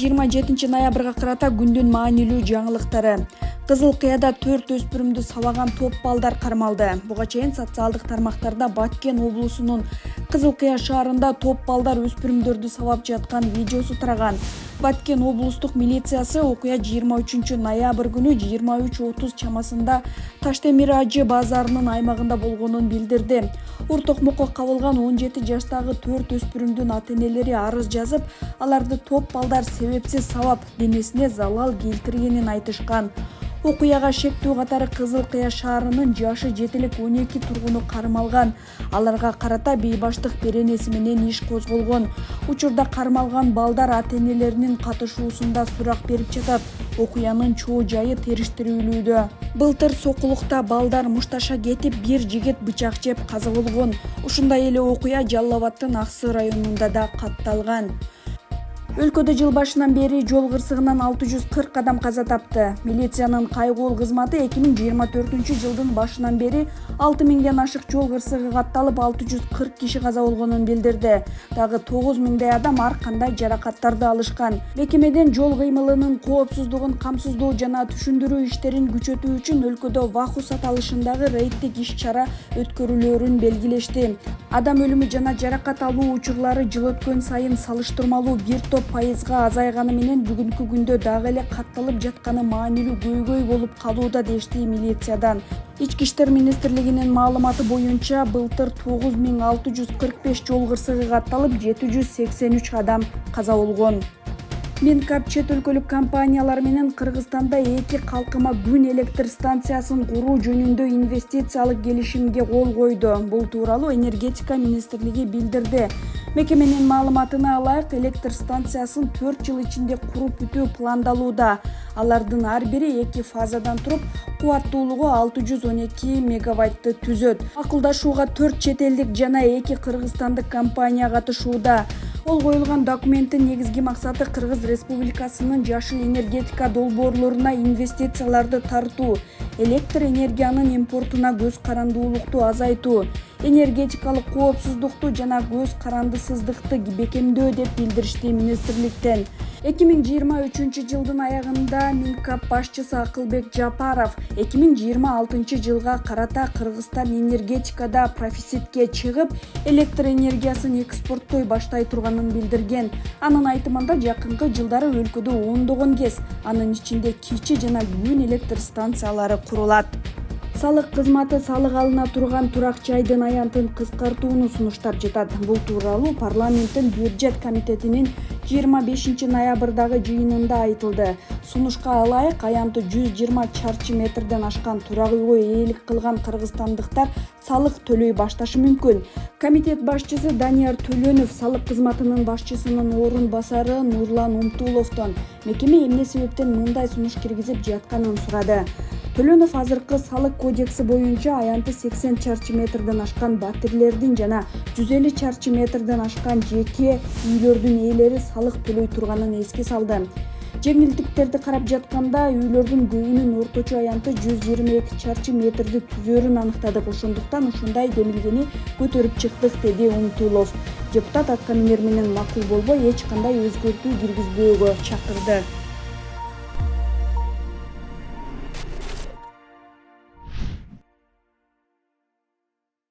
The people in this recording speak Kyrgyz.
27 ноябрга карата күндүн маанилүү жаңылыктары. Кызыл Кыяда 4 өспүрүмдү сабаган топ балдар кармалды. Буга чейин социалдык тармактарда Баткен облусунун Кызыл Кыя шаарында топ балдар өспүрүмдөрдү сабап жаткан видеосу тараган. Баткен облустук милициясы окуя 23 ноябрь күнү 23:30 чамасында Таштемир Ажы базарынын аймагында болгонун билдирди. Уртокмокко кабылган 17 жаштагы 4 өспүрүмдүн ата-энелери арыз жазып, аларды топ балдар себепсиз сабап, денесине залал келтиргенин айтышкан. Окуяга шектүү катары Кызыл Кыя шаарынын жашы жетилик 12 тургуну кармалган. Аларга карата бейбаштык беренеси менен иш козголгон. Учурда кармалган балдар ата-энелеринин катышуусунда сурак берип жатат. Окуянын чоо жайы териштирүүлүүдө. Былтыр Сокулукта балдар мушташа кетип, бир жигит бычак жеп каза болгон. Ушундай эле окуя Жалал Абадтын Аксы районунда да катталган. Өлкөдө жыл башынан бери жол кырсыгынан 640 адам каза тапты. Милициянын кайгуул кызматы 2024 жылдын башынан бери 6000ден ашык жол кырсыгы катталып, 640 киши каза болгонун билдирди. Дагы 9000 адам ар кандай жаракаттарды алышкан. Мекемеден жол кыймылынын коопсуздугун камсыздоо жана түшүндүрүү иштерин күчөтүү үчүн өлкөдө вахус аталышындагы рейдтик иш-чара өткөрүлөөрүн белгилешти. Адам өлүмү жана жаракат алуу учурлары жыл өткөн сайын салыштырмалуу бир топ пайызга азайганы менен бүгүнкү күндө дагы эле катталып жатканы маанилүү көйгөй болуп калууда дешти милициядан. Ички иштер министрлигинин маалыматы боюнча, былтыр 9645 жол кырсыгы катталып, 783 адам каза болгон. Минкап чет өлкөлүк компаниялар менен Кыргызстанда 2 калкыма күн электр станциясын куруу жөнүндө инвестициялык келишимге кол койду. Бул тууралуу энергетика министрлиги билдирди. Мекеменин маалыматына ылайык, электр станциясын 4 жыл ичинде куруп бүтүү пландалууда. Алардын ар бири 2 фазадан туруп, кубаттуулугу 612 мегаваттты түзөт. Акылдашууга 4 чет элдик жана 2 кыргызстандык компания катышууда. Кол коюлган документтин негизги максаты Кыргыз Республикасынын жашыл энергетика долбоорлоруна инвестицияларды тартуу, электр энергиянын импортуна көз карандуулукту азайтуу, энергетикалык коопсуздукту жана көз карандысыздыкты бекемдөө деп билдиришти министрликтен. 2023 жылдын аягында Минкап башчысы Акылбек Жапаров 2026 жылга карата Кыргызстан энергетикада профицитке чыгып, электр энергиясын экспорттой баштай турганын билдирген. Анын айтымында жакынкы жылдары өлкөдө ондогон КЭС, анын ичинде кичи жана күн электр станциялары курулат. Салык кызматы салык алына турган турак жайдын аянтын кыскартууну сунуштап жатат. Бул тууралуу парламенттин бюджет комитетинин 25 ноябрдагы жыйынында айтылды. Сунушка ылайык, аянты 120 чарчы метрден ашкан турак үйгө ээлик кылган кыргызстандыктар салык төлөй башташы мүмкүн. Комитет башчысы Данияр Төлөнов салык кызматынын башчысынын орун басары Нурлан Умтуловдон мекеме эмне себептен мындай сунуш киргизип жатканын сурады. Төлөнов азыркы салык кодекси боюнча аянты 80 чарчы метрден ашкан батирлердин жана 150 чарчы метрден ашкан жеке үйлөрдүн ээлери салык төлөй турганын эске салды. Жеңилдиктерди карап жатканда үйлөрдүн көбүнүн орточо аянты 122 чарчы метрди түзөөрүн аныктадык. Ошондуктан ушундай демилгени көтөрүп чыктык, деди Умтулов. Депутат аткаминер менен макул болбой, эч кандай өзгөртүү киргизбөөгө чакырды.